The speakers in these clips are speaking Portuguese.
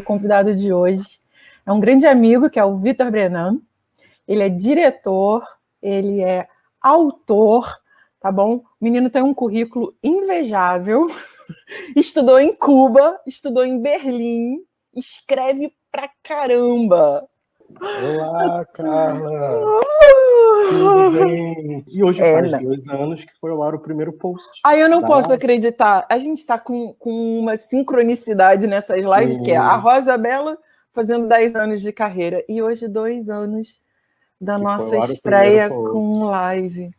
convidado de hoje é um grande amigo, que é o Vitor Brenan. Ele é diretor, ele é autor, tá bom? O menino tem um currículo invejável, estudou em Cuba, estudou em Berlim, escreve pra caramba. Olá, Carla! Tudo bem? E hoje faz 2 anos que foi ao ar o primeiro post. Eu não posso acreditar. A gente está com uma sincronicidade nessas lives, que é a Rosa Bela fazendo 10 anos de carreira. E hoje, 2 anos da nossa estreia com live.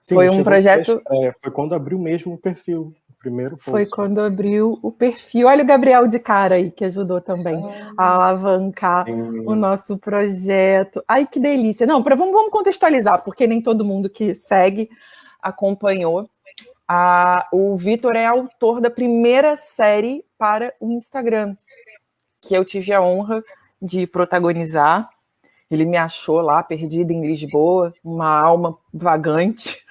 Sim, foi um projeto... Foi quando abriu mesmo o perfil, o primeiro post. Foi quando abriu o perfil. Olha o Gabriel de cara aí, que ajudou também a alavancar o nosso projeto. Ai, que delícia. Não, vamos contextualizar, porque nem todo mundo que segue acompanhou. O Vitor é autor da primeira série para o Instagram, que eu tive a honra de protagonizar. Ele me achou lá, perdida em Lisboa, uma alma vagante.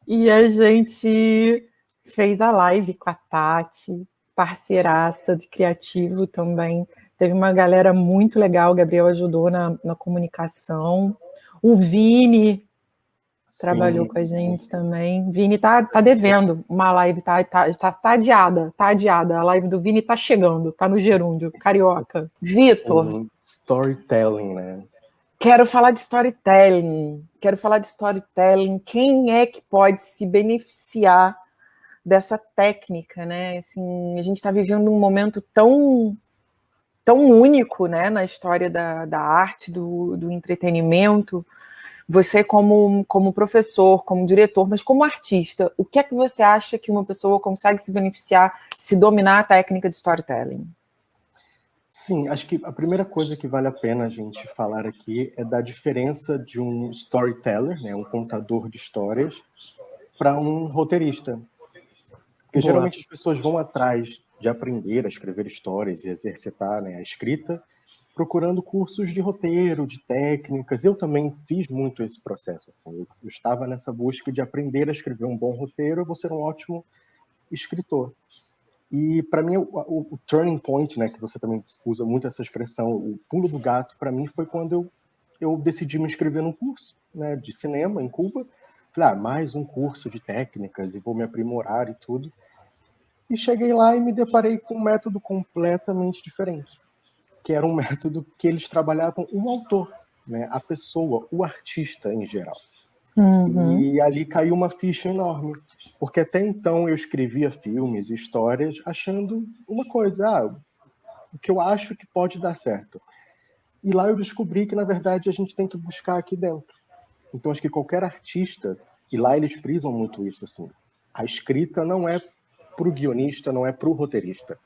E a gente fez a live com a Tati, parceiraça de criativo também. Teve uma galera muito legal, o Gabriel ajudou na comunicação. O Vini trabalhou com a gente também. Vini tá devendo uma live, tá adiada, A live do Vini tá chegando, tá no gerúndio, carioca. Vitor. Storytelling, né? Quero falar de storytelling. Quem é que pode se beneficiar dessa técnica, né? Assim, a gente está vivendo um momento tão único, né, na história da arte, do entretenimento. Você como professor, como diretor, mas como artista, o que é que você acha que uma pessoa consegue se beneficiar se dominar a técnica de storytelling? Sim, acho que a primeira coisa que vale a pena a gente falar aqui é da diferença de um storyteller, né, um contador de histórias, para um roteirista. Porque geralmente as pessoas vão atrás de aprender a escrever histórias e exercitar, né, a escrita, procurando cursos de roteiro, de técnicas. Eu também fiz muito esse processo. Assim. Eu estava nessa busca de aprender a escrever um bom roteiro, eu vou ser um ótimo escritor. E para mim o turning point, né, que você também usa muito essa expressão, o pulo do gato, para mim foi quando eu decidi me inscrever num curso, né, de cinema em Cuba. Falei, mais um curso de técnicas e vou me aprimorar e tudo. E cheguei lá e me deparei com um método completamente diferente, que era um método que eles trabalhavam o autor, né, a pessoa, o artista em geral. E ali caiu uma ficha enorme, porque até então eu escrevia filmes e histórias achando uma coisa, o que eu acho que pode dar certo. E lá eu descobri que, na verdade, a gente tem que buscar aqui dentro. Então, acho que qualquer artista, e lá eles frisam muito isso, assim, a escrita não é para o guionista, não é para o roteirista.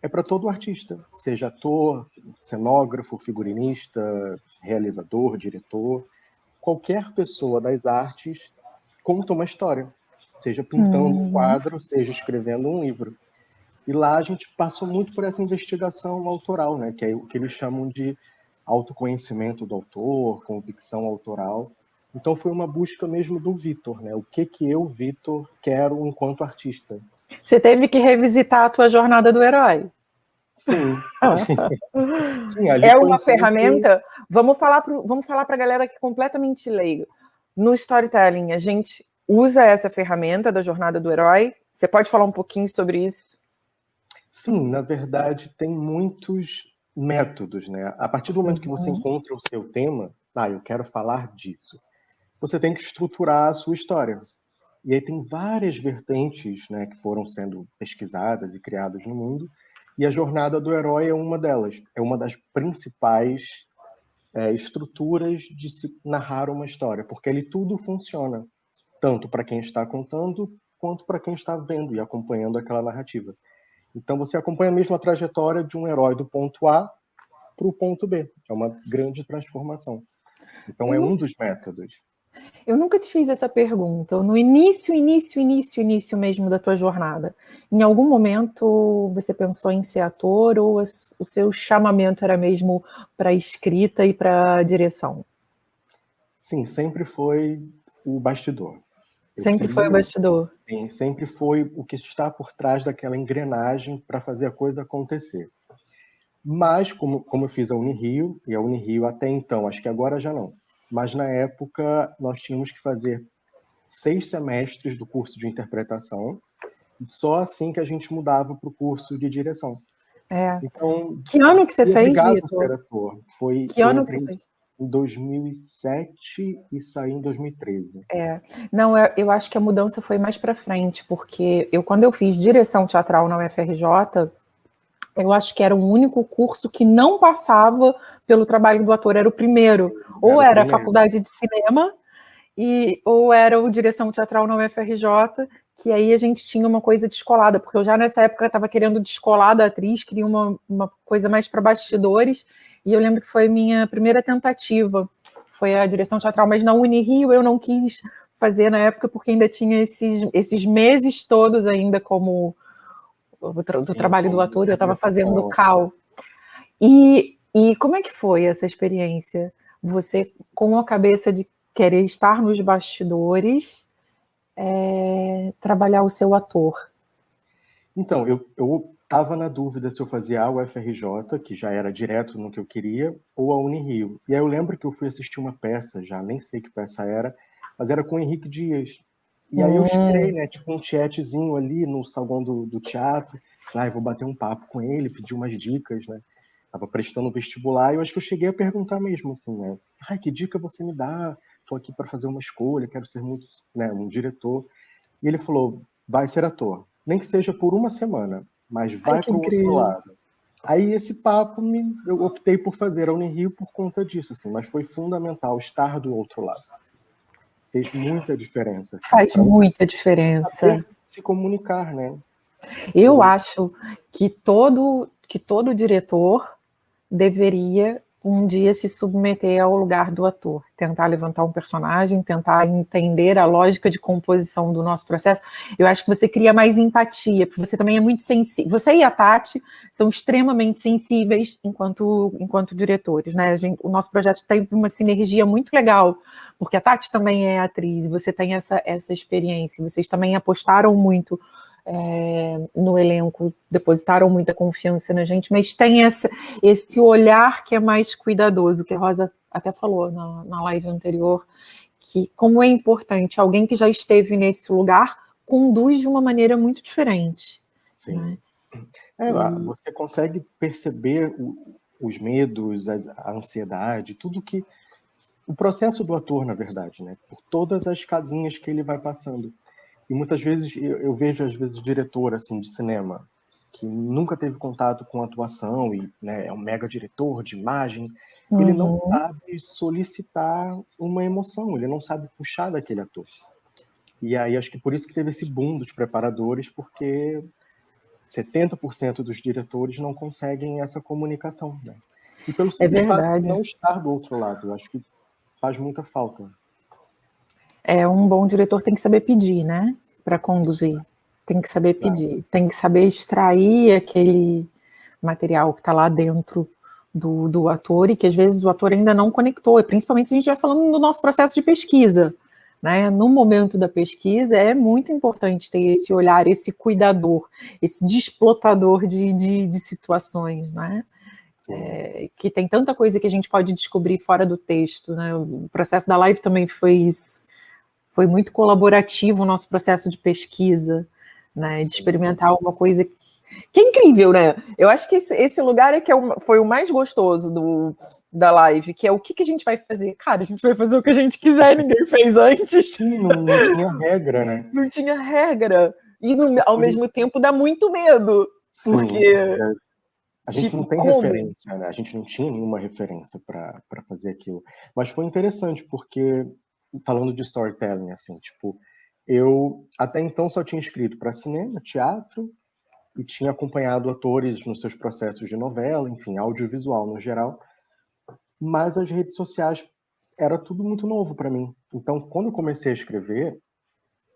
É para todo artista, seja ator, cenógrafo, figurinista, realizador, diretor. Qualquer pessoa das artes conta uma história, seja pintando um quadro, seja escrevendo um livro. E lá a gente passou muito por essa investigação autoral, né, que é o que eles chamam de autoconhecimento do autor, convicção autoral. Então foi uma busca mesmo do Vitor, né? O que eu, Vitor, quero enquanto artista. Você teve que revisitar a tua jornada do herói. Sim. Sim, ali é foi uma ferramenta. Vamos falar para a galera que é completamente leiga. No storytelling, a gente usa essa ferramenta da jornada do herói. Você pode falar um pouquinho sobre isso? Sim, na verdade, tem muitos métodos, né? A partir do momento que você encontra o seu tema, eu quero falar disso, você tem que estruturar a sua história. E aí tem várias vertentes, né, que foram sendo pesquisadas e criadas no mundo, e a jornada do herói é uma delas. É uma das principais estruturas de se narrar uma história, porque ali tudo funciona, tanto para quem está contando, quanto para quem está vendo e acompanhando aquela narrativa. Então você acompanha mesmo a trajetória de um herói do ponto A para o ponto B. É uma grande transformação. Então é um dos métodos. Eu nunca te fiz essa pergunta. No início mesmo da tua jornada, em algum momento você pensou em ser ator ou o seu chamamento era mesmo para escrita e para direção? Sim, sempre foi o bastidor. Sempre foi o bastidor. Sim, sempre foi o que está por trás daquela engrenagem para fazer a coisa acontecer. Mas, como eu fiz a Unirio, e a Unirio até então, acho que agora já não, mas na época nós tínhamos que fazer 6 semestres do curso de interpretação, e só assim que a gente mudava para o curso de direção. Então, que ano que você fez, obrigado a ser Vitor? ator. Que Eu ano que entrei você fez? em 2007 e saí em 2013. Não, eu acho que a mudança foi mais para frente, porque quando eu fiz direção teatral na UFRJ, eu acho que era o único curso que não passava pelo trabalho do ator, era o primeiro. Sim, Ou era era a primeiro. faculdade de cinema, ou era o direção teatral na UFRJ, que aí a gente tinha uma coisa descolada, porque eu já nessa época estava querendo descolar da atriz, queria uma coisa mais para bastidores, e eu lembro que foi minha primeira tentativa, foi a direção teatral, mas na Unirio eu não quis fazer na época, porque ainda tinha esses meses todos ainda como do trabalho do ator, eu estava fazendo cal. E como é que foi essa experiência? Você, com a cabeça de querer estar nos bastidores, trabalhar o seu ator? Então, eu estava na dúvida se eu fazia a UFRJ, que já era direto no que eu queria, ou a Unirio. E aí eu lembro que eu fui assistir uma peça, já nem sei que peça era, mas era com o Henrique Dias. E aí eu esperei, né, tipo um tietezinho ali no saguão do teatro. Eu vou bater um papo com ele, pedir umas dicas, né? Tava prestando vestibular e eu acho que eu cheguei a perguntar mesmo, assim, né? Que dica você me dá? Tô aqui para fazer uma escolha, quero ser muito, né, um diretor. E ele falou, vai ser ator. Nem que seja por uma semana, mas vai para o outro lado. Aí esse papo, eu optei por fazer a Unirio por conta disso, assim, mas foi fundamental estar do outro lado. Fez muita diferença. Assim, faz muita diferença. Saber se comunicar, né? Eu acho que todo diretor deveria um dia se submeter ao lugar do ator, tentar levantar um personagem, tentar entender a lógica de composição do nosso processo. Eu acho que você cria mais empatia, porque você também é muito sensível. Você e a Tati são extremamente sensíveis enquanto diretores, né? O nosso projeto teve uma sinergia muito legal, porque a Tati também é atriz, você tem essa experiência, vocês também apostaram muito no elenco, depositaram muita confiança na gente, mas tem esse olhar que é mais cuidadoso, que a Rosa até falou na live anterior, que como é importante, alguém que já esteve nesse lugar conduz de uma maneira muito diferente. Sim. Né? Você consegue perceber os medos, a ansiedade, tudo que... O processo do ator, na verdade, né? Por todas as casinhas que ele vai passando. E muitas vezes eu vejo, às vezes, diretor assim, de cinema que nunca teve contato com atuação e, né, é um mega diretor de imagem, ele não sabe solicitar uma emoção, ele não sabe puxar daquele ator. E aí acho que por isso que teve esse boom dos preparadores, porque 70% dos diretores não conseguem essa comunicação, né? E pelo simples fato de não estar do outro lado, eu acho que faz muita falta. Um bom diretor tem que saber pedir, né? Para conduzir. Tem que saber pedir, tem que saber extrair aquele material que está lá dentro do ator e que às vezes o ator ainda não conectou, e principalmente se a gente vai falando do nosso processo de pesquisa, né? No momento da pesquisa é muito importante ter esse olhar, esse cuidador, esse desplotador de situações, né? Que tem tanta coisa que a gente pode descobrir fora do texto, né? O processo da live também foi isso. Foi muito colaborativo o nosso processo de pesquisa, né? De experimentar uma coisa que é incrível, né? Eu acho que esse lugar foi o mais gostoso da live, que é o que a gente vai fazer. Cara, a gente vai fazer o que a gente quiser, ninguém fez antes. Sim, não tinha regra, né? Não tinha regra. E ao mesmo tempo dá muito medo. Sim, porque a gente não tem referência, né? A gente não tinha nenhuma referência para fazer aquilo. Mas foi interessante, porque, falando de storytelling, assim, tipo, eu até então só tinha escrito para cinema, teatro, e tinha acompanhado atores nos seus processos de novela, enfim, audiovisual no geral, mas as redes sociais era tudo muito novo para mim. Então, quando eu comecei a escrever,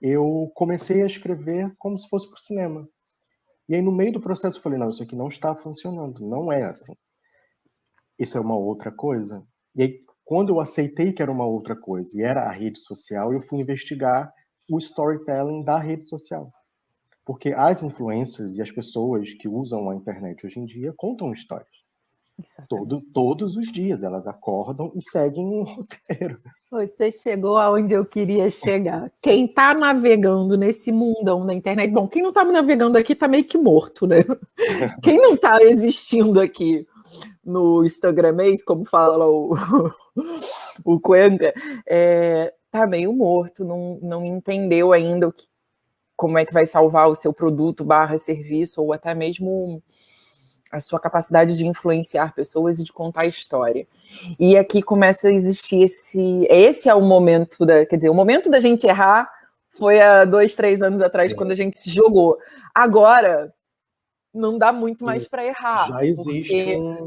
eu comecei a escrever como se fosse para o cinema. E aí, no meio do processo, eu falei, não, isso aqui não está funcionando, não é assim. Isso é uma outra coisa. E aí, quando eu aceitei que era uma outra coisa, e era a rede social, eu fui investigar o storytelling da rede social. Porque as influencers e as pessoas que usam a internet hoje em dia contam histórias. Todos os dias elas acordam e seguem um roteiro. Você chegou aonde eu queria chegar. Quem está navegando nesse mundão da internet... Bom, quem não está navegando aqui está meio que morto, né? Quem não está existindo aqui no Instagramês, como fala o Cuenca, tá meio morto, não entendeu ainda como é que vai salvar o seu produto / serviço, ou até mesmo a sua capacidade de influenciar pessoas e de contar história. E aqui começa a existir esse é o momento quer dizer, o momento da gente errar foi há 2, 3 anos atrás, quando a gente se jogou. Agora, não dá muito mais para errar.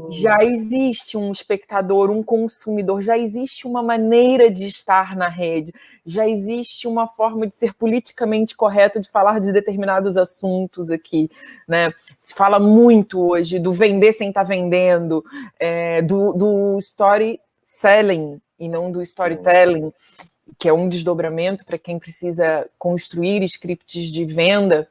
Já existe um espectador, um consumidor, já existe uma maneira de estar na rede, já existe uma forma de ser politicamente correto, de falar de determinados assuntos aqui, né? Se fala muito hoje do vender sem estar vendendo, do story selling e não do storytelling, que é um desdobramento para quem precisa construir scripts de venda.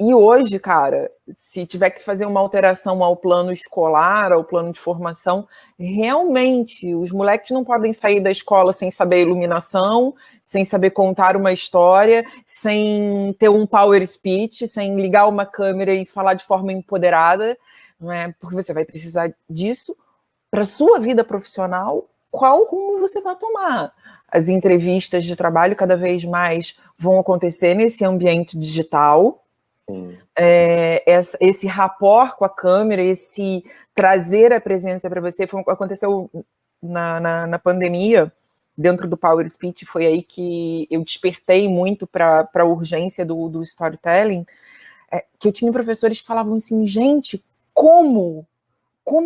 E hoje, cara, se tiver que fazer uma alteração ao plano escolar, ao plano de formação, realmente, os moleques não podem sair da escola sem saber iluminação, sem saber contar uma história, sem ter um power speech, sem ligar uma câmera e falar de forma empoderada, não é? Porque você vai precisar disso para a sua vida profissional. Qual rumo você vai tomar? As entrevistas de trabalho cada vez mais vão acontecer nesse ambiente digital. Esse rapport com a câmera, esse trazer a presença para você, aconteceu na pandemia, dentro do Power Speech, foi aí que eu despertei muito para a urgência do storytelling, que eu tinha professores que falavam assim, gente, como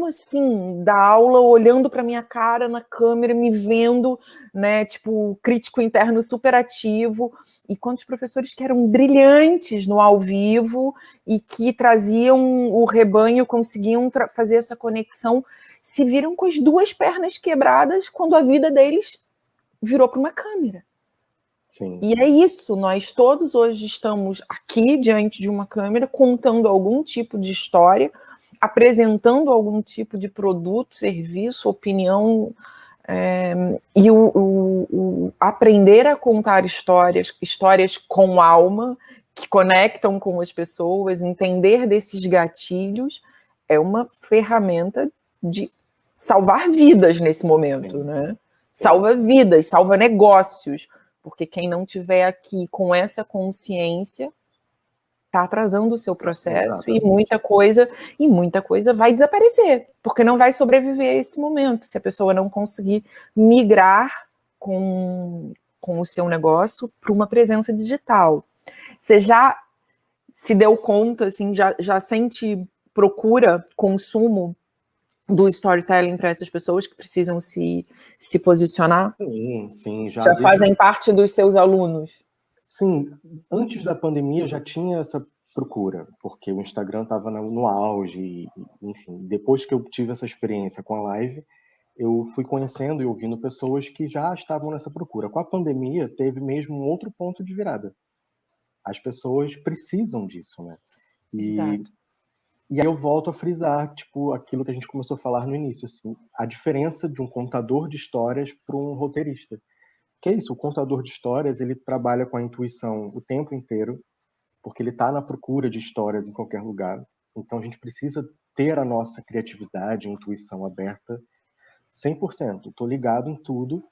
assim, dar aula olhando para minha cara na câmera, me vendo, né, tipo, crítico interno super ativo, e quantos professores que eram brilhantes no ao vivo e que traziam o rebanho, conseguiam fazer essa conexão, se viram com as 2 pernas quebradas quando a vida deles virou para uma câmera. Sim. E é isso, nós todos hoje estamos aqui diante de uma câmera contando algum tipo de história, apresentando algum tipo de produto, serviço, opinião, e o aprender a contar histórias com alma, que conectam com as pessoas, entender desses gatilhos, é uma ferramenta de salvar vidas nesse momento, né? Salva vidas, salva negócios, porque quem não tiver aqui com essa consciência está atrasando o seu processo. Exatamente. e muita coisa vai desaparecer, porque não vai sobreviver a esse momento, se a pessoa não conseguir migrar com o seu negócio para uma presença digital. Você já se deu conta, assim, já sente procura, consumo do storytelling para essas pessoas que precisam se posicionar? Sim. Já fazem parte dos seus alunos? Sim, antes da pandemia já tinha essa procura, porque o Instagram estava no auge, enfim. Depois que eu tive essa experiência com a live, eu fui conhecendo e ouvindo pessoas que já estavam nessa procura. Com a pandemia, teve mesmo um outro ponto de virada. As pessoas precisam disso, né? Exato. E aí eu volto a frisar, tipo, aquilo que a gente começou a falar no início, assim, a diferença de um contador de histórias para um roteirista. Que é isso, o contador de histórias, ele trabalha com a intuição o tempo inteiro, porque ele está na procura de histórias em qualquer lugar. Então a gente precisa ter a nossa criatividade, intuição aberta 100%. Estou ligado em tudo.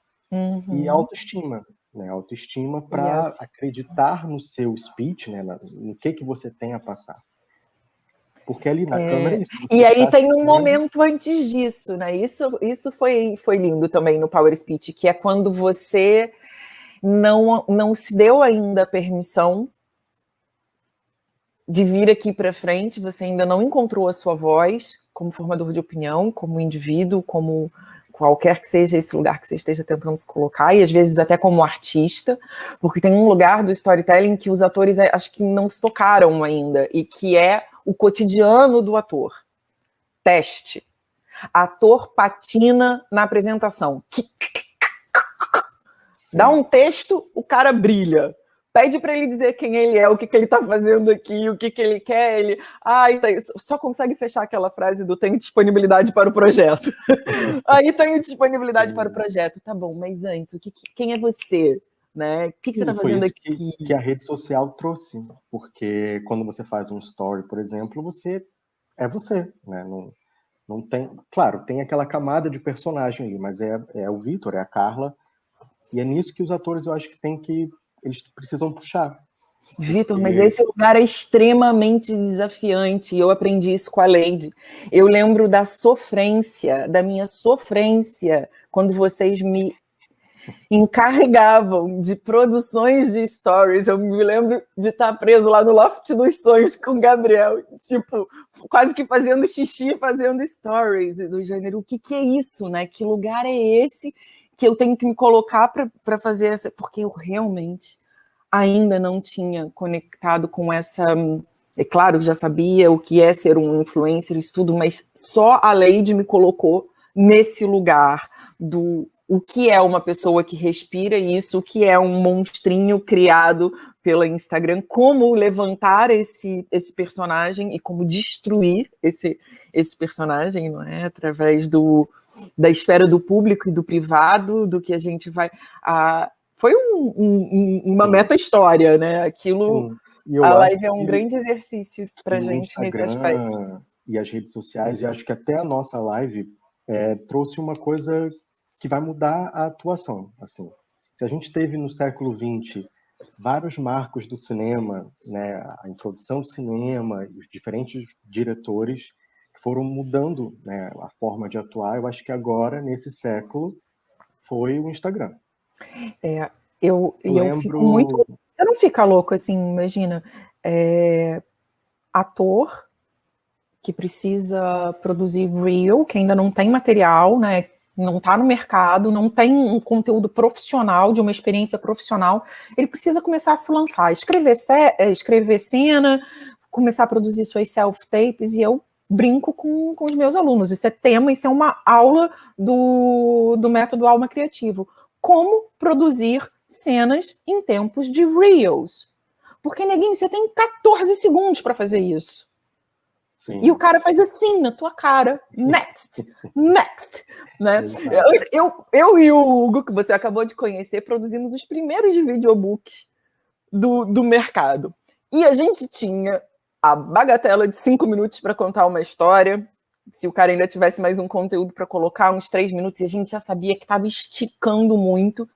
E autoestima, né? Autoestima para acreditar no seu speech, né? No que você tem a passar. Porque ali na câmera é isso. E aí tem um momento antes disso, né? Isso foi lindo também no Power Speech, que é quando você não se deu ainda a permissão de vir aqui para frente, você ainda não encontrou a sua voz como formador de opinião, como indivíduo, como qualquer que seja esse lugar que você esteja tentando se colocar, e às vezes até como artista, porque tem um lugar do storytelling que os atores acho que não se tocaram ainda, e que é o cotidiano do ator. Teste. Ator patina na apresentação. Sim. Dá um texto, o cara brilha. Pede para ele dizer quem ele é, o que ele está fazendo aqui, o que ele quer. Ele só consegue fechar aquela frase do tenho disponibilidade para o projeto. Aí tenho disponibilidade para o projeto. Tá bom, mas antes, quem é você? Né? O que você está fazendo aqui? Que a rede social trouxe, porque quando você faz um story, por exemplo, você, né? Não tem, claro, tem aquela camada de personagem ali, mas é o Vitor, é a Carla, e é nisso que os atores eu acho que eles precisam puxar. Vitor, mas esse lugar é extremamente desafiante, e eu aprendi isso com a Lady. Eu lembro da minha sofrência, quando vocês me encarregavam de produções de stories. Eu me lembro de estar preso lá no Loft dos Sonhos com o Gabriel, tipo, quase que fazendo xixi, fazendo stories, do gênero, o que é isso, né? Que lugar é esse que eu tenho que me colocar para fazer essa... Porque eu realmente ainda não tinha conectado com essa... É claro, já sabia o que é ser um influencer, isso tudo, mas só a Lady me colocou nesse lugar do o que é uma pessoa que respira isso, o que é um monstrinho criado pela Instagram, como levantar esse personagem e como destruir esse personagem, não é? Através da esfera do público e do privado, do que a gente vai... Foi uma meta-história, né? Aquilo... A live é um grande exercício para a gente nesse aspecto. E as redes sociais, e acho que até a nossa live trouxe uma coisa que vai mudar a atuação. Assim, se a gente teve no século XX vários marcos do cinema, né, a introdução do cinema, os diferentes diretores que foram mudando, né, a forma de atuar, eu acho que agora, nesse século, foi o Instagram. Eu fico muito... Você não fica louco assim, imagina, ator que precisa produzir reel, que ainda não tem material, né? Não está no mercado, não tem um conteúdo profissional, de uma experiência profissional, ele precisa começar a se lançar, escrever cena, começar a produzir suas self-tapes, e eu brinco com os meus alunos, isso é tema, isso é uma aula do método Alma Criativo. Como produzir cenas em tempos de reels. Porque, neguinho, você tem 14 segundos para fazer isso. Sim. E o cara faz assim na tua cara. Next! Next! Né? Eu e o Hugo, que você acabou de conhecer, produzimos os primeiros videobooks do mercado. E a gente tinha a bagatela de 5 minutos para contar uma história. Se o cara ainda tivesse mais um conteúdo para colocar, uns 3 minutos, e a gente já sabia que estava esticando muito.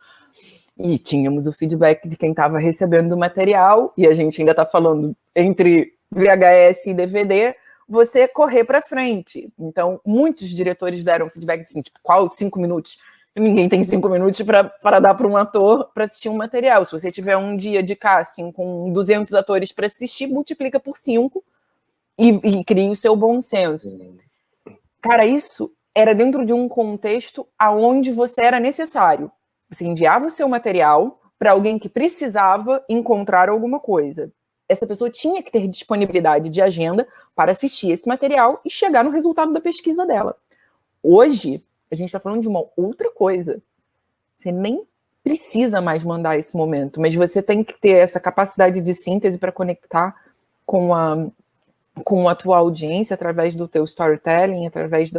E tínhamos o feedback de quem estava recebendo o material, e a gente ainda está falando entre VHS e DVD, você correr para frente. Então, muitos diretores deram feedback assim, tipo, qual 5 minutos? Ninguém tem 5 minutos para dar para um ator para assistir um material. Se você tiver um dia de casting com 200 atores para assistir, multiplica por 5 e cria o seu bom senso. Cara, isso era dentro de um contexto aonde você era necessário. Você enviava o seu material para alguém que precisava encontrar alguma coisa. Essa pessoa tinha que ter disponibilidade de agenda para assistir esse material e chegar no resultado da pesquisa dela. Hoje, a gente está falando de uma outra coisa. Você nem precisa mais mandar esse momento, mas você tem que ter essa capacidade de síntese para conectar com a tua audiência através do teu storytelling, através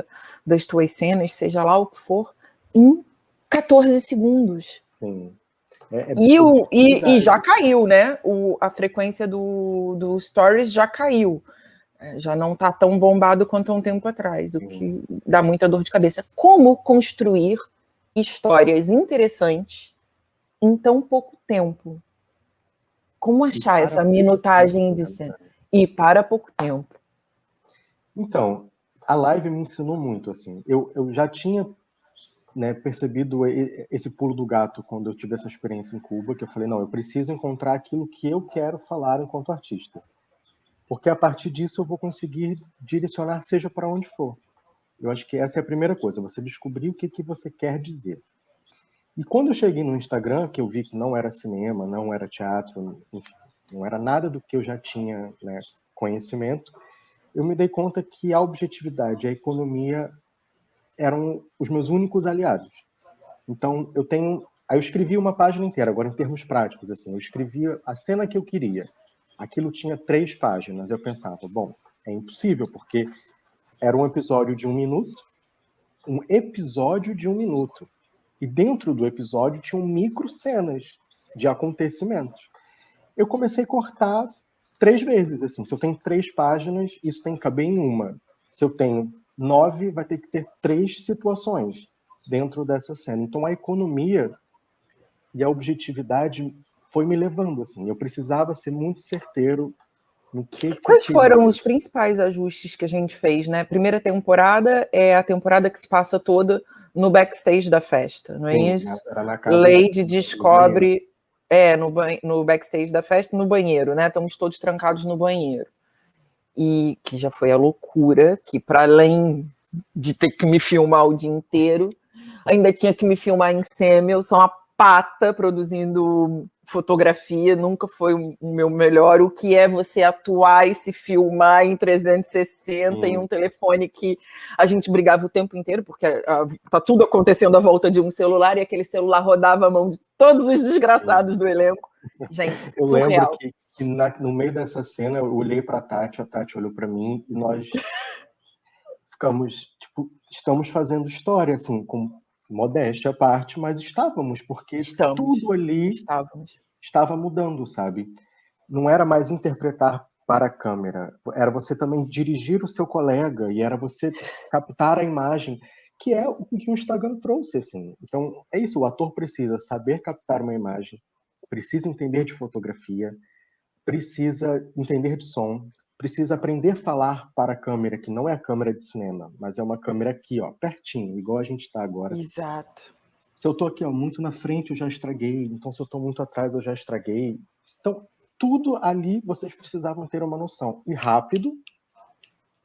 das tuas cenas, seja lá o que for, em 14 segundos. Sim. E já caiu, né? A frequência do Stories já caiu. Já não está tão bombado quanto há um tempo atrás, o que dá muita dor de cabeça. Como construir histórias interessantes em tão pouco tempo? Como achar essa minutagem de cena? E para pouco tempo. Então, a live me ensinou muito, assim. Eu já tinha, né, percebido esse pulo do gato quando eu tive essa experiência em Cuba, que eu falei, não, eu preciso encontrar aquilo que eu quero falar enquanto artista. Porque a partir disso eu vou conseguir direcionar seja para onde for. Eu acho que essa é a primeira coisa, você descobrir o que você quer dizer. E quando eu cheguei no Instagram, que eu vi que não era cinema, não era teatro, enfim, não era nada do que eu já tinha, né, conhecimento, eu me dei conta que a objetividade e a economia eram os meus únicos aliados. Então, eu tenho Aí eu escrevi uma página inteira, agora em termos práticos, assim, eu escrevia a cena que eu queria. Aquilo tinha 3 páginas. Eu pensava, bom, é impossível, porque era um episódio de 1 minuto, um episódio de 1 minuto. E dentro do episódio tinham micro cenas de acontecimentos. Eu comecei a cortar 3 vezes, assim. Se eu tenho 3 páginas, isso tem que caber em uma. Se eu tenho 9, vai ter que ter 3 situações dentro dessa cena. Então a economia e a objetividade foi me levando, assim. Eu precisava ser muito certeiro no que eu Quais queria. foram os principais ajustes que a gente fez, né? Primeira temporada é a temporada que se passa toda no backstage da festa, não é isso? Era na casa Lady descobre no backstage da festa, no banheiro, né? Estamos todos trancados no banheiro. E que já foi a loucura, que para além de ter que me filmar o dia inteiro, ainda tinha que me filmar em semi. Eu sou uma pata produzindo fotografia, nunca foi o meu melhor. O que é você atuar e se filmar em 360 em um telefone que a gente brigava o tempo inteiro, porque tá tudo acontecendo à volta de um celular, e aquele celular rodava a mão de todos os desgraçados do elenco. Gente, eu surreal. lembro que no meio dessa cena eu olhei para a Tati olhou para mim, e nós ficamos, tipo, estamos fazendo história, assim, com modéstia à parte, mas estávamos, porque tudo ali estava mudando, sabe? Não era mais interpretar para a câmera, era você também dirigir o seu colega, e era você captar a imagem, que é o que o Instagram trouxe, assim. Então, é isso, o ator precisa saber captar uma imagem, precisa entender de fotografia, precisa entender de som, precisa aprender a falar para a câmera, que não é a câmera de cinema, mas é uma câmera aqui, ó, pertinho, igual a gente está agora. Exato. Se eu estou aqui, ó, muito na frente, eu já estraguei. Então, se eu estou muito atrás, eu já estraguei. Então, tudo ali vocês precisavam ter uma noção. E rápido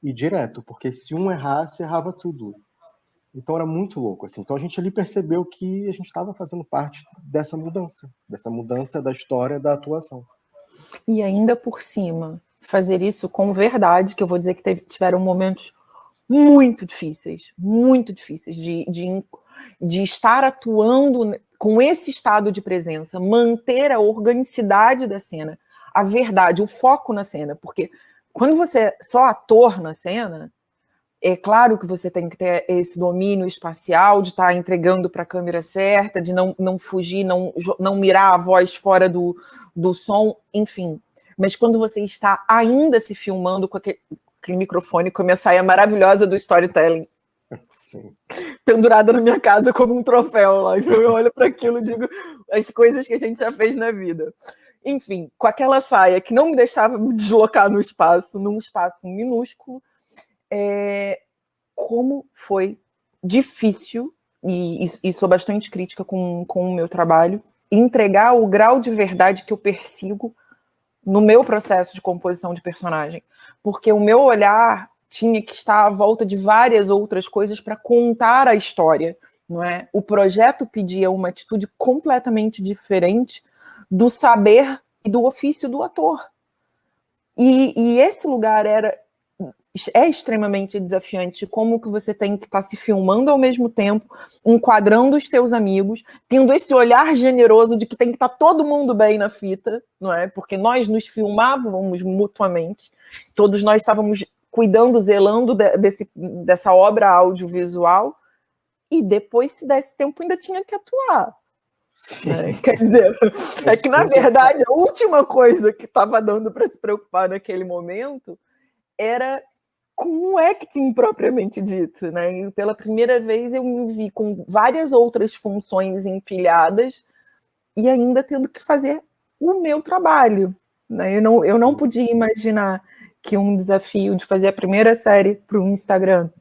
e direto, porque se um errasse, errava tudo. Então, era muito louco, assim. Então, a gente ali percebeu que a gente estava fazendo parte dessa mudança da história, da atuação. E ainda por cima, fazer isso com verdade, que eu vou dizer que tiveram momentos muito difíceis de estar atuando com esse estado de presença, manter a organicidade da cena, a verdade, o foco na cena, porque quando você é só ator na cena, é claro que você tem que ter esse domínio espacial, de estar entregando para a câmera certa, de não fugir, não mirar a voz fora do som, enfim. Mas quando você está ainda se filmando com aquele microfone, com a minha saia maravilhosa do storytelling, sim, pendurada na minha casa como um troféu lá. Eu olho para aquilo e digo as coisas que a gente já fez na vida. Enfim, com aquela saia que não me deixava me deslocar no espaço, num espaço minúsculo, como foi difícil, e sou bastante crítica com o meu trabalho, entregar o grau de verdade que eu persigo no meu processo de composição de personagem. Porque o meu olhar tinha que estar à volta de várias outras coisas para contar a história, não é? O projeto pedia uma atitude completamente diferente do saber e do ofício do ator. E esse lugar é extremamente desafiante, como que você tem que estar se filmando ao mesmo tempo, enquadrando os teus amigos, tendo esse olhar generoso de que tem que estar todo mundo bem na fita, não é? Porque nós nos filmávamos mutuamente, todos nós estávamos cuidando, zelando dessa obra audiovisual, e depois, se desse tempo, ainda tinha que atuar. Né? Quer dizer, é que, na verdade, a última coisa que estava dando para se preocupar naquele momento era com o acting propriamente dito, né? E pela primeira vez eu me vi com várias outras funções empilhadas e ainda tendo que fazer o meu trabalho, né? Eu não podia imaginar que um desafio de fazer a primeira série para o Instagram,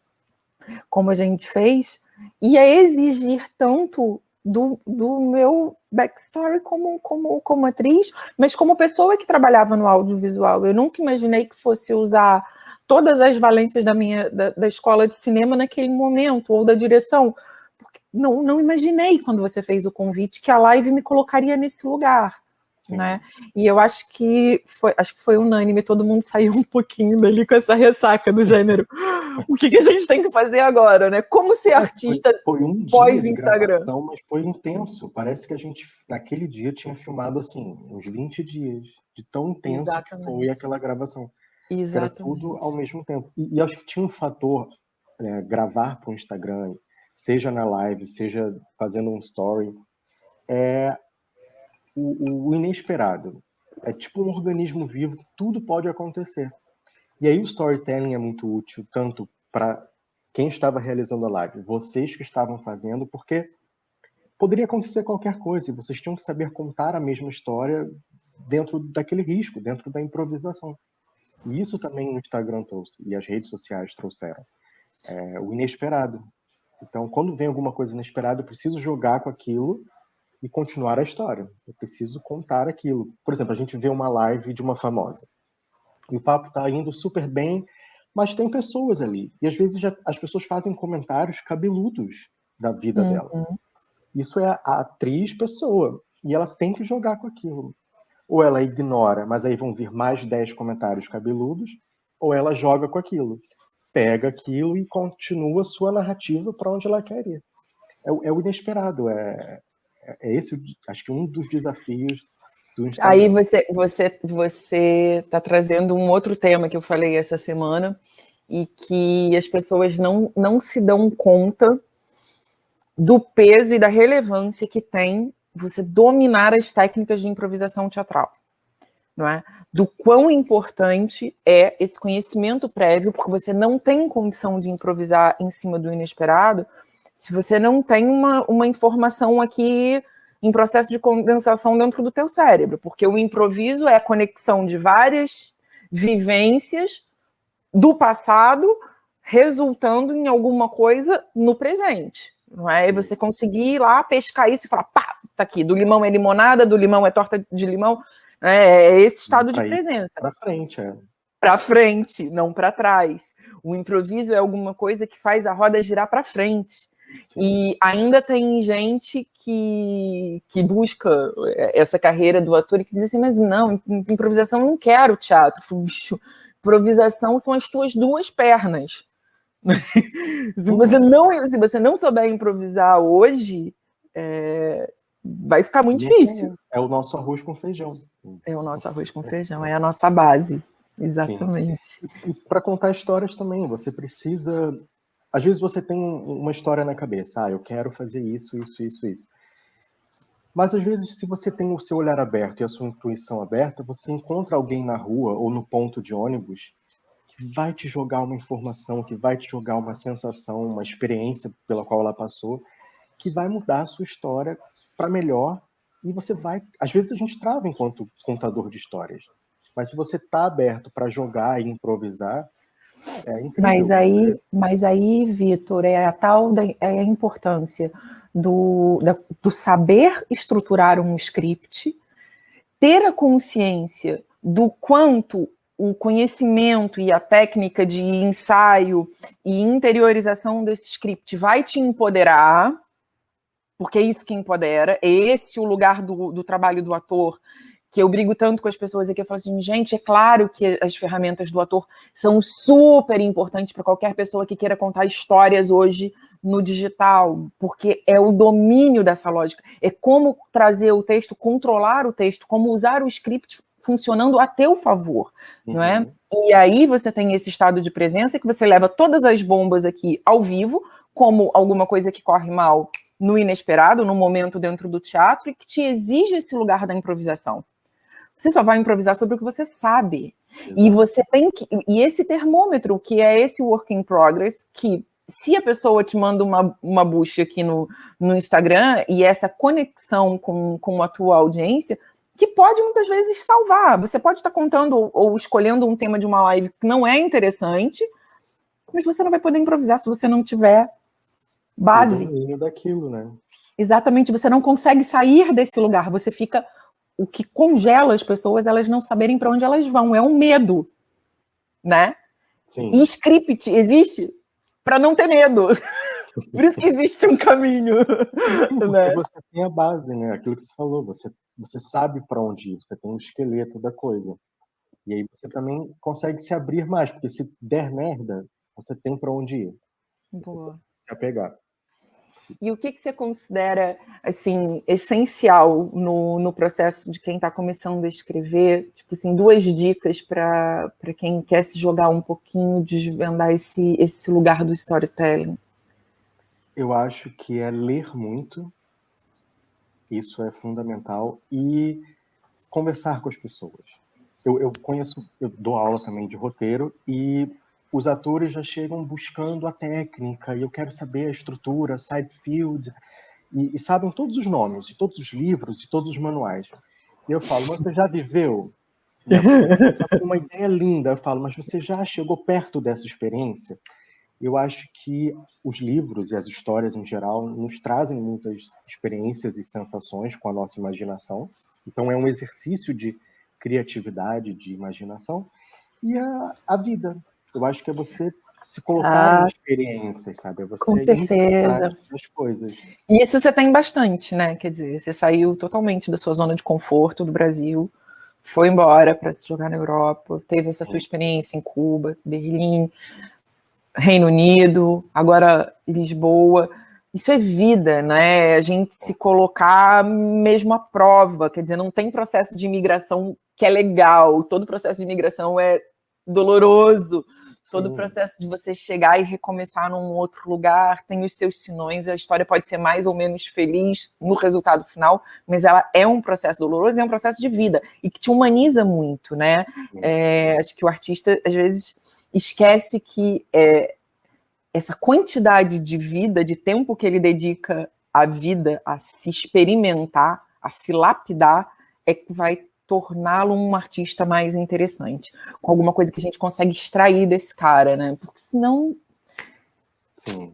como a gente fez, ia exigir tanto do meu backstory como atriz, mas como pessoa que trabalhava no audiovisual. Eu nunca imaginei que fosse usar todas as valências da escola de cinema naquele momento, ou da direção. Porque não imaginei, quando você fez o convite, que a live me colocaria nesse lugar. né? E eu acho que foi unânime, todo mundo saiu um pouquinho dali com essa ressaca do gênero. O que a gente tem que fazer agora, né? Como ser artista foi um pós-Instagram? Dia de gravação, mas foi intenso. Parece que a gente, naquele dia, tinha filmado, assim, uns 20 dias, de tão intenso que foi aquela gravação. Era tudo ao mesmo tempo. E acho que tinha um fator, gravar para o Instagram, seja na live, seja fazendo um story, o inesperado. É tipo um organismo vivo, tudo pode acontecer. E aí o storytelling é muito útil, tanto para quem estava realizando a live, vocês que estavam fazendo, porque poderia acontecer qualquer coisa, e vocês tinham que saber contar a mesma história dentro daquele risco, dentro da improvisação. E isso também o Instagram trouxe, e as redes sociais trouxeram. O inesperado. Então, quando vem alguma coisa inesperada, eu preciso jogar com aquilo e continuar a história. Eu preciso contar aquilo. Por exemplo, a gente vê uma live de uma famosa. E o papo está indo super bem, mas tem pessoas ali. E às vezes as pessoas fazem comentários cabeludos da vida dela. Isso é a atriz pessoa. E ela tem que jogar com aquilo. Ou ela ignora, mas aí vão vir mais 10 comentários cabeludos, ou ela joga com aquilo. Pega aquilo e continua sua narrativa para onde ela quer ir. É o inesperado. É esse, acho que um dos desafios do Instagram. Aí você está trazendo um outro tema que eu falei essa semana e que as pessoas não se dão conta do peso e da relevância que tem você dominar as técnicas de improvisação teatral, não é? Do quão importante é esse conhecimento prévio, porque você não tem condição de improvisar em cima do inesperado se você não tem uma informação aqui em processo de condensação dentro do teu cérebro, porque o improviso é a conexão de várias vivências do passado resultando em alguma coisa no presente, não é? E você conseguir ir lá pescar isso e falar, pá, tá aqui, do limão é limonada, do limão é torta de limão, é esse estado de presença. Para frente, Para frente, não para trás. O improviso é alguma coisa que faz a roda girar para frente. Sim. E ainda tem gente que busca essa carreira do ator e que diz assim, mas não, improvisação não quero teatro. Bicho, improvisação são as tuas duas pernas. Se você não souber improvisar hoje, vai ficar muito difícil. É o nosso arroz com feijão. É o nosso arroz com feijão, é a nossa base. Exatamente. Sim. E para contar histórias também, você precisa... Às vezes você tem uma história na cabeça, eu quero fazer isso. Mas às vezes, se você tem o seu olhar aberto e a sua intuição aberta, você encontra alguém na rua ou no ponto de ônibus que vai te jogar uma informação, que vai te jogar uma sensação, uma experiência pela qual ela passou, que vai mudar a sua história para melhor. E você vai... Às vezes a gente trava enquanto contador de histórias. Mas se você está aberto para jogar e improvisar, é incrível. Mas aí, Vitor, é a importância do saber estruturar um script, ter a consciência do quanto o conhecimento e a técnica de ensaio e interiorização desse script vai te empoderar, porque é isso que empodera, é esse o lugar do trabalho do ator, que eu brigo tanto com as pessoas aqui, eu falo assim, gente, é claro que as ferramentas do ator são super importantes para qualquer pessoa que queira contar histórias hoje no digital, porque é o domínio dessa lógica, é como trazer o texto, controlar o texto, como usar o script funcionando a teu favor, não é? E aí você tem esse estado de presença que você leva todas as bombas aqui ao vivo, como alguma coisa que corre mal no inesperado, no momento dentro do teatro, e que te exige esse lugar da improvisação. Você só vai improvisar sobre o que você sabe. Exato. E você tem que... E esse termômetro, que é esse work in progress, que se a pessoa te manda uma bucha aqui no Instagram, e essa conexão com a tua audiência, que pode muitas vezes salvar. Você pode estar contando ou escolhendo um tema de uma live que não é interessante, mas você não vai poder improvisar se você não tiver base. O domínio daquilo, né? Exatamente, você não consegue sair desse lugar, você fica... O que congela as pessoas, elas não saberem para onde elas vão. É um medo, né? Sim. E script existe para não ter medo. Por isso que existe um caminho. Sim, porque você tem a base, né? Aquilo que você falou, você sabe para onde ir, você tem um esqueleto da coisa. E aí você também consegue se abrir mais, porque se der merda, você tem para onde ir. Você Boa. pode se apegar. E o que você considera assim essencial no processo de quem está começando a escrever? Tipo assim, 2 dicas para quem quer se jogar um pouquinho, desvendar esse lugar do storytelling. Eu acho que é ler muito, isso é fundamental, e conversar com as pessoas. Eu dou aula também de roteiro, e os atores já chegam buscando a técnica, e eu quero saber a estrutura, side field, e sabem todos os nomes, de todos os livros, de todos os manuais. E eu falo, mas você já viveu? Né? Porque eu falo uma ideia linda, eu falo, mas você já chegou perto dessa experiência? Eu acho que os livros e as histórias em geral nos trazem muitas experiências e sensações com a nossa imaginação. Então é um exercício de criatividade, de imaginação. E a vida, eu acho que é você se colocar em experiências, sabe? É Com você ir atrás certeza. das coisas. E isso você tem bastante, né? Quer dizer, você saiu totalmente da sua zona de conforto do Brasil, foi embora para se jogar na Europa, teve essa sua experiência em Cuba, Berlim, Reino Unido, agora Lisboa. Isso é vida, né? A gente se colocar mesmo à prova, quer dizer, não tem processo de imigração que é legal, todo processo de imigração é doloroso, todo processo de você chegar e recomeçar num outro lugar tem os seus sinões, a história pode ser mais ou menos feliz no resultado final, mas ela é um processo doloroso e é um processo de vida, e que te humaniza muito, né? Acho que o artista, às vezes, esquece que essa quantidade de vida, de tempo que ele dedica à vida, a se experimentar, a se lapidar, é que vai torná-lo um artista mais interessante, com alguma coisa que a gente consegue extrair desse cara, né? Porque senão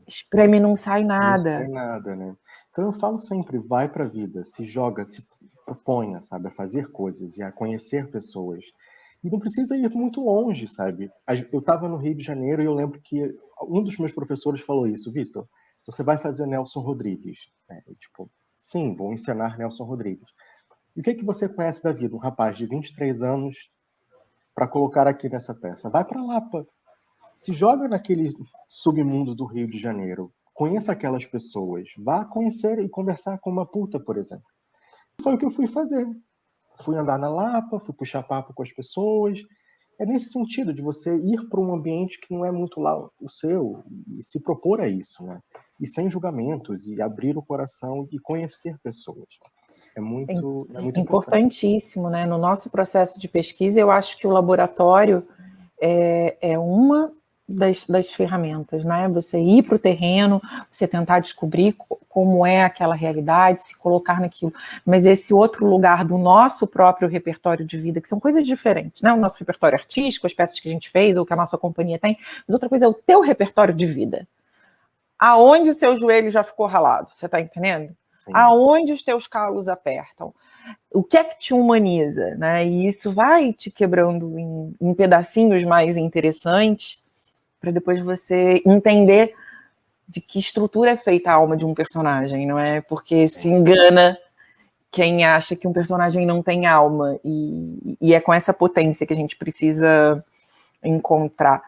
espreme não sai nada. Não sai nada, né? Então eu falo sempre, vai pra vida, se joga, se proponha, sabe, a fazer coisas e a conhecer pessoas. E não precisa ir muito longe, sabe? Eu estava no Rio de Janeiro e eu lembro que um dos meus professores falou isso, Vitor, você vai fazer Nelson Rodrigues. Tipo, sim, vou ensinar Nelson Rodrigues. E o que você conhece da vida? Um rapaz de 23 anos para colocar aqui nessa peça. Vai para Lapa. Se joga naquele submundo do Rio de Janeiro. Conheça aquelas pessoas. Vá conhecer e conversar com uma puta, por exemplo. Foi o que eu fui fazer. Fui andar na Lapa, fui puxar papo com as pessoas. É nesse sentido, de você ir para um ambiente que não é muito lá o seu e se propor a isso, né? E sem julgamentos, e abrir o coração e conhecer pessoas. É muito importantíssimo, né? No nosso processo de pesquisa, eu acho que o laboratório é uma das ferramentas, né? Você ir para o terreno, você tentar descobrir como é aquela realidade, se colocar naquilo. Mas esse outro lugar do nosso próprio repertório de vida, que são coisas diferentes, né? O nosso repertório artístico, as peças que a gente fez, ou que a nossa companhia tem, mas outra coisa é o teu repertório de vida. Aonde o seu joelho já ficou ralado, você está entendendo? Sim. Aonde os teus calos apertam? O que é que te humaniza, né? E isso vai te quebrando em pedacinhos mais interessantes para depois você entender de que estrutura é feita a alma de um personagem, não é? Porque se engana quem acha que um personagem não tem alma, e é com essa potência que a gente precisa encontrar.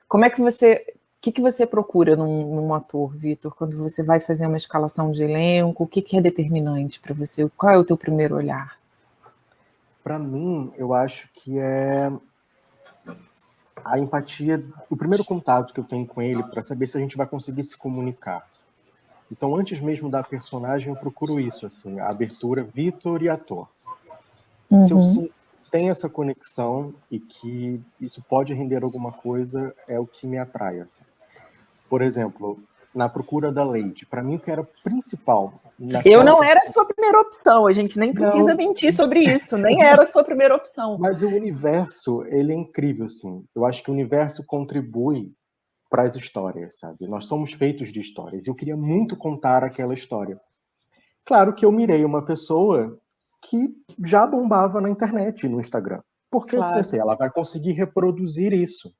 Como é que você... O que você procura num ator, Vitor, quando você vai fazer uma escalação de elenco? O que é determinante para você? Qual é o teu primeiro olhar? Para mim, eu acho que é a empatia, o primeiro contato que eu tenho com ele para saber se a gente vai conseguir se comunicar. Então, antes mesmo da personagem, eu procuro isso, assim, a abertura Vitor e ator. Se eu tenho essa conexão e que isso pode render alguma coisa, é o que me atrai, assim. Por exemplo, na Procura da Lady, para mim o que era principal... Eu não era a sua primeira opção, a gente nem precisa mentir sobre isso, nem era a sua primeira opção. Mas o universo, ele é incrível, assim. Eu acho que o universo contribui para as histórias, sabe? Nós somos feitos de histórias. Eu queria muito contar aquela história. Claro que eu mirei uma pessoa que já bombava na internet, no Instagram. Porque eu pensei, ela vai conseguir reproduzir isso.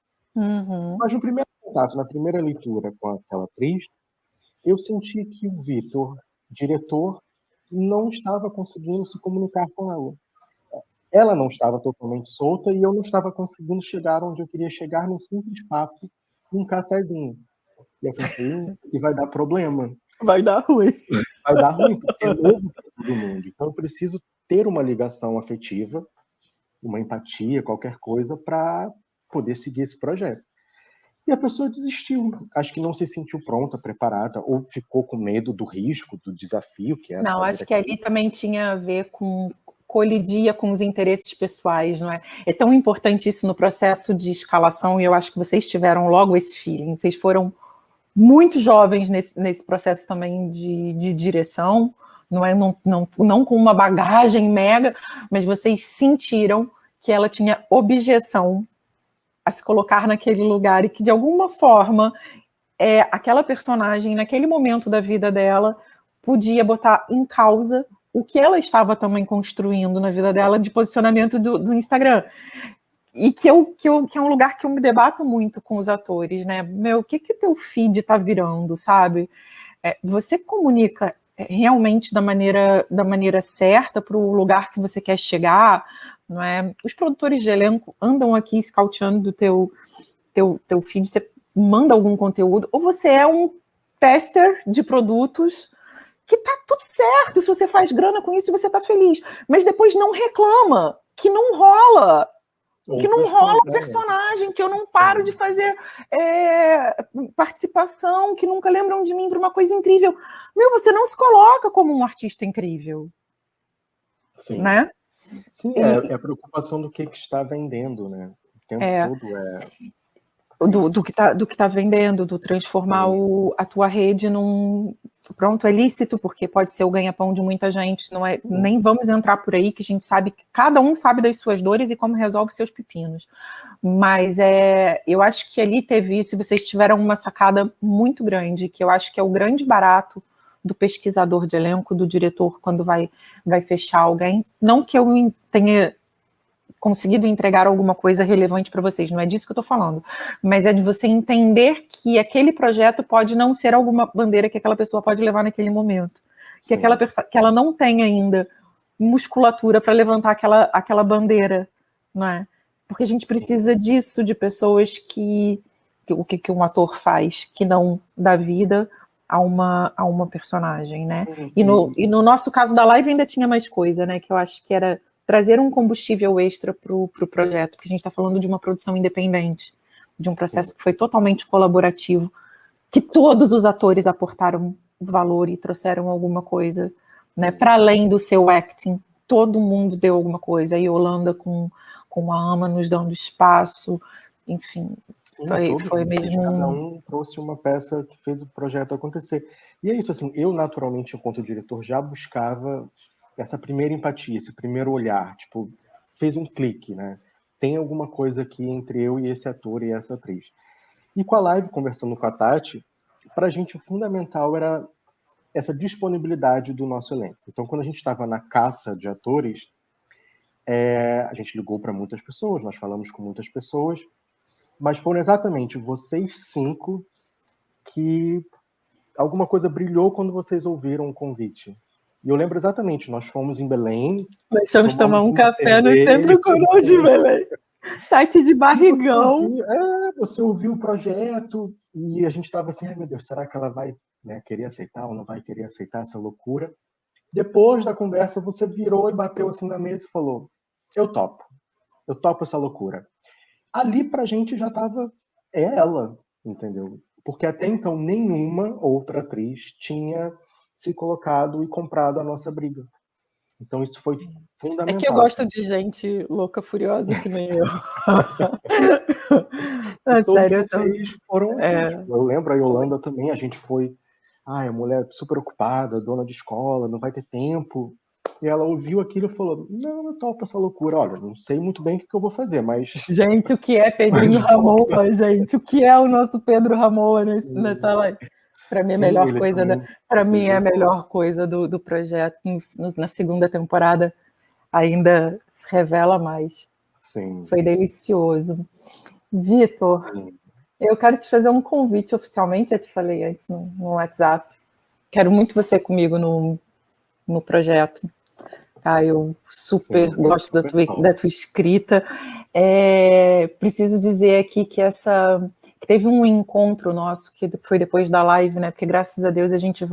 Mas no primeiro contato, na primeira leitura com aquela atriz, eu senti que o Vitor, diretor, não estava conseguindo se comunicar com ela. Ela não estava totalmente solta e eu não estava conseguindo chegar onde eu queria chegar num simples papo, num cafezinho. E eu pensei, que vai dar problema. Vai dar ruim. Vai dar ruim, porque é novo para todo mundo. Então eu preciso ter uma ligação afetiva, uma empatia, qualquer coisa, para poder seguir esse projeto. E a pessoa desistiu. Acho que não se sentiu pronta, preparada, ou ficou com medo do risco, do desafio que era. Não, acho que ali também tinha a ver com colidia com os interesses pessoais, não é? É tão importante isso no processo de escalação, e eu acho que vocês tiveram logo esse feeling. Vocês foram muito jovens nesse processo também de direção, não é? Não com uma bagagem mega, mas vocês sentiram que ela tinha objeção a se colocar naquele lugar e que, de alguma forma, aquela personagem, naquele momento da vida dela, podia botar em causa o que ela estava também construindo na vida dela de posicionamento do Instagram. E que é um lugar que eu me debato muito com os atores, né? O que teu feed tá virando, sabe? Você comunica realmente da maneira certa para o lugar que você quer chegar, não é? Os produtores de elenco andam aqui scouteando do teu feed, você manda algum conteúdo, ou você é um tester de produtos que tá tudo certo, se você faz grana com isso, você tá feliz, mas depois não reclama, que não rola o personagem, que eu não paro de fazer participação, que nunca lembram de mim para uma coisa incrível. Você não se coloca como um artista incrível. Sim. Né? Sim, é a preocupação do que está vendendo, né? O tempo todo do que tá vendendo, do transformar a tua rede num... Pronto, é lícito, porque pode ser o ganha-pão de muita gente, não é? Nem vamos entrar por aí, que a gente sabe que cada um sabe das suas dores e como resolve seus pepinos. Mas eu acho que ali teve isso, e vocês tiveram uma sacada muito grande, que eu acho que é o grande barato do pesquisador de elenco, do diretor, quando vai fechar alguém. Não que eu tenha conseguido entregar alguma coisa relevante para vocês, não é disso que eu estou falando, mas é de você entender que aquele projeto pode não ser alguma bandeira que aquela pessoa pode levar naquele momento, que aquela pessoa, que ela não tem ainda musculatura para levantar aquela bandeira, não é? Porque a gente precisa disso, de pessoas o que um ator faz, que não dá vida a uma personagem, né? E no nosso caso da live ainda tinha mais coisa, né? Que eu acho que era trazer um combustível extra para o projeto, porque a gente está falando de uma produção independente, de um processo que foi totalmente colaborativo, que todos os atores aportaram valor e trouxeram alguma coisa, né? Para além do seu acting, todo mundo deu alguma coisa. A Yolanda com a Ama nos dando espaço, enfim, foi mesmo... Cada um trouxe uma peça que fez o projeto acontecer. E é isso, assim, eu naturalmente, enquanto diretor, já buscava essa primeira empatia, esse primeiro olhar, tipo, fez um clique, né? Tem alguma coisa aqui entre eu e esse ator e essa atriz. E com a live, conversando com a Tati, para a gente o fundamental era essa disponibilidade do nosso elenco. Então, quando a gente estava na caça de atores, a gente ligou para muitas pessoas, nós falamos com muitas pessoas, mas foram exatamente vocês 5 que alguma coisa brilhou quando vocês ouviram o convite. E eu lembro exatamente, nós fomos em Belém. Nós fomos tomar um café no Centro Cultural de Belém. Tati de barrigão. Você ouviu o projeto e a gente estava assim, ai meu Deus, será que ela vai querer aceitar ou não vai querer aceitar essa loucura? Depois da conversa, você virou e bateu assim na mesa e falou, eu topo essa loucura. Ali pra gente já estava, ela, entendeu? Porque até então nenhuma outra atriz tinha se colocado e comprado a nossa briga. Então isso foi fundamental. É que eu gosto de gente louca, furiosa, que nem eu. Sério, vocês foram assim. Tipo, eu lembro a Yolanda também, a gente foi, a mulher super ocupada, dona de escola, não vai ter tempo. E ela ouviu aquilo e falou, não, eu topo essa loucura. Olha, não sei muito bem o que eu vou fazer, mas... Gente, o que é Pedrinho Ramoa, gente? O que é o nosso Pedro Ramoa nessa live? Para mim, a melhor coisa a melhor coisa do projeto. Na segunda temporada ainda se revela mais. Sim. Foi delicioso. Vitor, Eu quero te fazer um convite oficialmente, já te falei antes no WhatsApp. Quero muito você comigo no projeto. Tá? Eu super gosto da tua escrita. Preciso dizer aqui que teve um encontro nosso, que foi depois da live, né? Porque graças a Deus a gente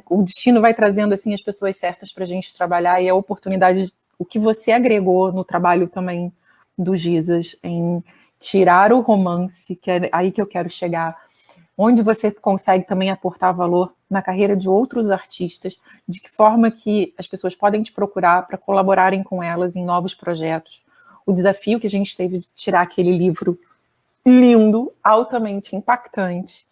o destino vai trazendo assim as pessoas certas para a gente trabalhar, e a oportunidade, o que você agregou no trabalho também do Gisas, em tirar o romance, que é aí que eu quero chegar, onde você consegue também aportar valor na carreira de outros artistas, de que forma que as pessoas podem te procurar para colaborarem com elas em novos projetos. O desafio que a gente teve de tirar aquele livro lindo, altamente impactante,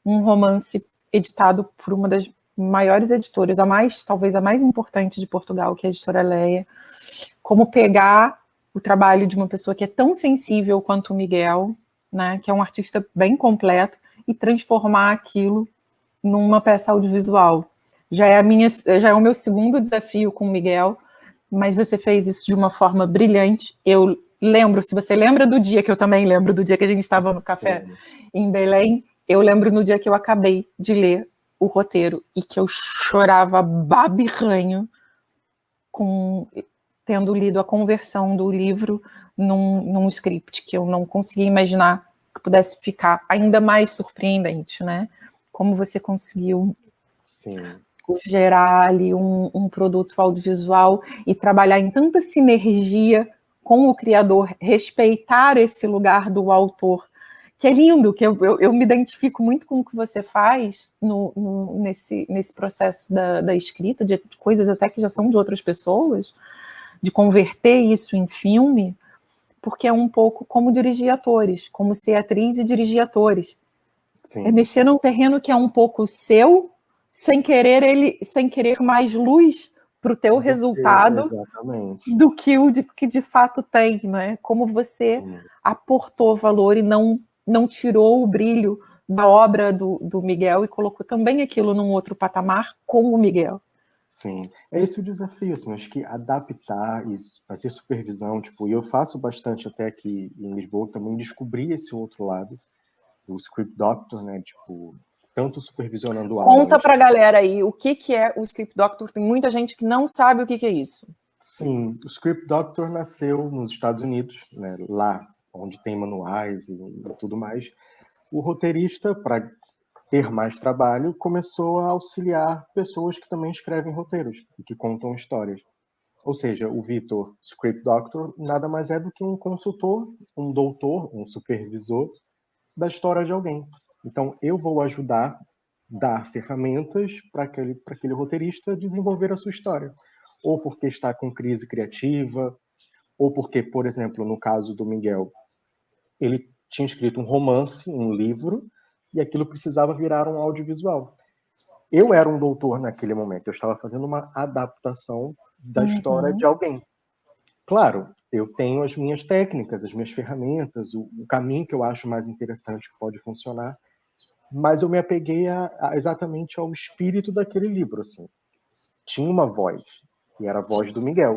um romance editado por uma das maiores editoras, talvez a mais importante de Portugal, que é a Editora Leia, como pegar o trabalho de uma pessoa que é tão sensível quanto o Miguel, né, que é um artista bem completo, e transformar aquilo numa peça audiovisual. Já é o meu segundo desafio com o Miguel, mas você fez isso de uma forma brilhante. Eu lembro, se você lembra do dia, que eu também lembro do dia que a gente estava no café em Belém, eu lembro no dia que eu acabei de ler o roteiro e que eu chorava babirranho tendo lido a conversão do livro num script que eu não conseguia imaginar que pudesse ficar ainda mais surpreendente, né? Como você conseguiu gerar ali um produto audiovisual e trabalhar em tanta sinergia com o criador, respeitar esse lugar do autor, que é lindo, que eu me identifico muito com o que você faz nesse processo da escrita, de coisas até que já são de outras pessoas, de converter isso em filme, porque é um pouco como dirigir atores, como ser atriz e dirigir atores. Sim. É mexer num terreno que é um pouco seu, sem querer mais luz para o teu resultado do que o que de fato tem, né? Como você aportou valor e não tirou o brilho da obra do Miguel e colocou também aquilo num outro patamar com o Miguel. Sim, é esse o desafio, assim, acho que adaptar isso, fazer supervisão, tipo, e eu faço bastante até aqui em Lisboa, também descobri esse outro lado, o Script Doctor, né, tipo, tanto supervisionando aulas. Conta pra galera aí, o que é o Script Doctor? Tem muita gente que não sabe o que é isso. Sim, o Script Doctor nasceu nos Estados Unidos, né, lá onde tem manuais e tudo mais. O roteirista, para ter mais trabalho, começou a auxiliar pessoas que também escrevem roteiros e que contam histórias. Ou seja, o Vitor, Script Doctor, nada mais é do que um consultor, um doutor, um supervisor da história de alguém. Então, eu vou ajudar, dar ferramentas para aquele roteirista desenvolver a sua história. Ou porque está com crise criativa, ou porque, por exemplo, no caso do Miguel, ele tinha escrito um romance, um livro, e aquilo precisava virar um audiovisual. Eu era um doutor naquele momento, eu estava fazendo uma adaptação da história de alguém. Claro, eu tenho as minhas técnicas, as minhas ferramentas, o caminho que eu acho mais interessante que pode funcionar, mas eu me apeguei exatamente ao espírito daquele livro, assim. Tinha uma voz, e era a voz do Miguel.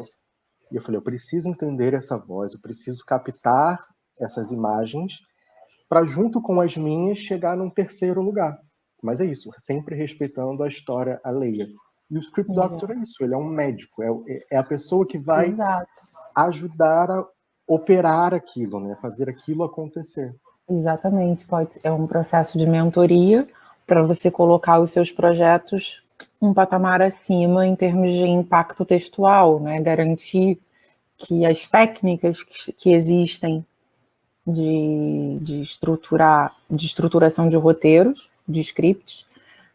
E eu falei, eu preciso entender essa voz, eu preciso captar essas imagens para, junto com as minhas, chegar num terceiro lugar. Mas é isso, sempre respeitando a história alheia. E o Script Doctor é isso, ele é um médico, é a pessoa que vai ajudar a operar aquilo, né? Fazer aquilo acontecer. Exatamente, é um processo de mentoria para você colocar os seus projetos um patamar acima em termos de impacto textual, né? Garantir que as técnicas que existem de estruturação de roteiros, de scripts,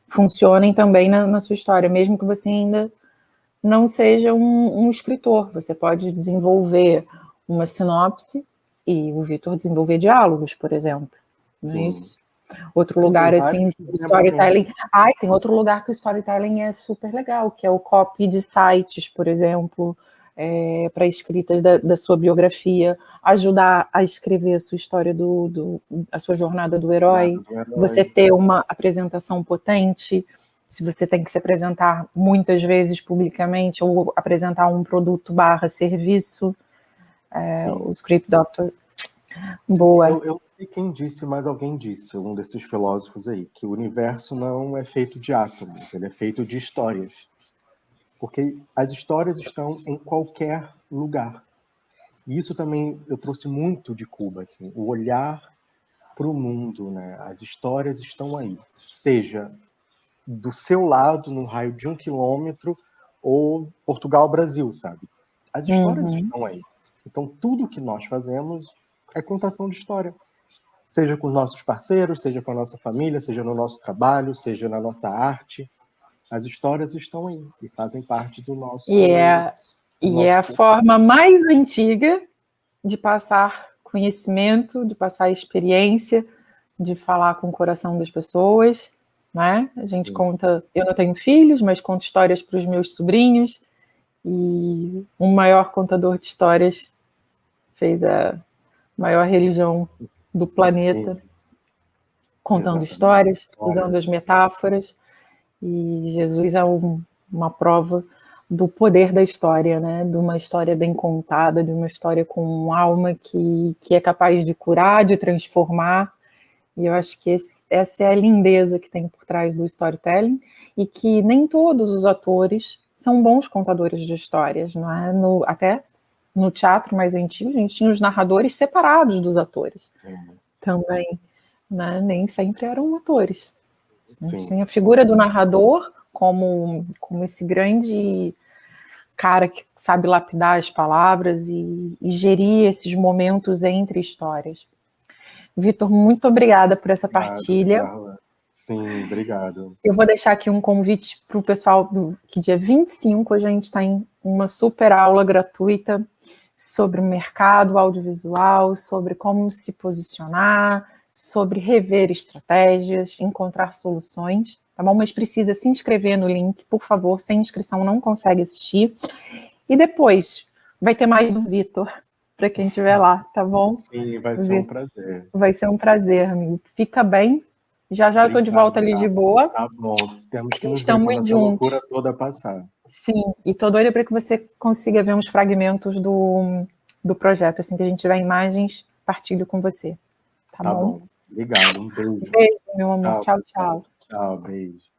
funcionem também na sua história, mesmo que você ainda não seja um escritor. Você pode desenvolver uma sinopse e o Vitor desenvolver diálogos, por exemplo. Não é isso? Outro lugar, assim, o storytelling. Tem outro lugar que o storytelling é super legal, que é o copy de sites, por exemplo, para escritas da sua biografia, ajudar a escrever a sua história, a sua jornada do herói, você ter uma apresentação potente, se você tem que se apresentar muitas vezes publicamente, ou apresentar um produto / serviço, o Script Doctor. Boa. E quem disse, mas alguém disse, um desses filósofos aí, que o universo não é feito de átomos, ele é feito de histórias. Porque as histórias estão em qualquer lugar. E isso também eu trouxe muito de Cuba, assim, o olhar para o mundo, né? As histórias estão aí, seja do seu lado, no raio de 1 quilômetro, ou Portugal-Brasil, sabe? As histórias estão aí. Então, tudo que nós fazemos é contação de história. Seja com nossos parceiros, seja com a nossa família, seja no nosso trabalho, seja na nossa arte. As histórias estão aí e fazem parte do nosso... E é a forma mais antiga de passar conhecimento, de passar experiência, de falar com o coração das pessoas, né? A gente conta, eu não tenho filhos, mas conto histórias para os meus sobrinhos, e o maior contador de histórias fez a maior religião do planeta, sim, contando histórias, usando as metáforas, e Jesus é uma prova do poder da história, né? De uma história bem contada, de uma história com alma que é capaz de curar, de transformar. E eu acho que essa é a lindeza que tem por trás do storytelling, e que nem todos os atores são bons contadores de histórias, não é? Até no teatro mais antigo, a gente tinha os narradores separados dos atores. Também, né? Nem sempre eram atores. A gente tem a figura do narrador como esse grande cara que sabe lapidar as palavras e gerir esses momentos entre histórias. Vitor, muito obrigada por essa partilha. Carla. Sim, obrigado. Eu vou deixar aqui um convite para o pessoal que dia 25 a gente está em uma super aula gratuita sobre o mercado audiovisual, sobre como se posicionar, sobre rever estratégias, encontrar soluções, tá bom? Mas precisa se inscrever no link, por favor, sem inscrição não consegue assistir. E depois vai ter mais do Vitor, para quem estiver lá, tá bom? Sim, vai ser um prazer. Vai ser um prazer, amigo. Fica bem. Já eu estou de volta ali de boa. Tá bom, temos que nos ver quando essa loucura toda passar. Sim, e tô doida para que você consiga ver uns fragmentos do projeto. Assim que a gente tiver imagens, partilho com você. Tá bom? Obrigado, um beijo. Beijo, meu amor. Tchau, tchau. Tchau, beijo.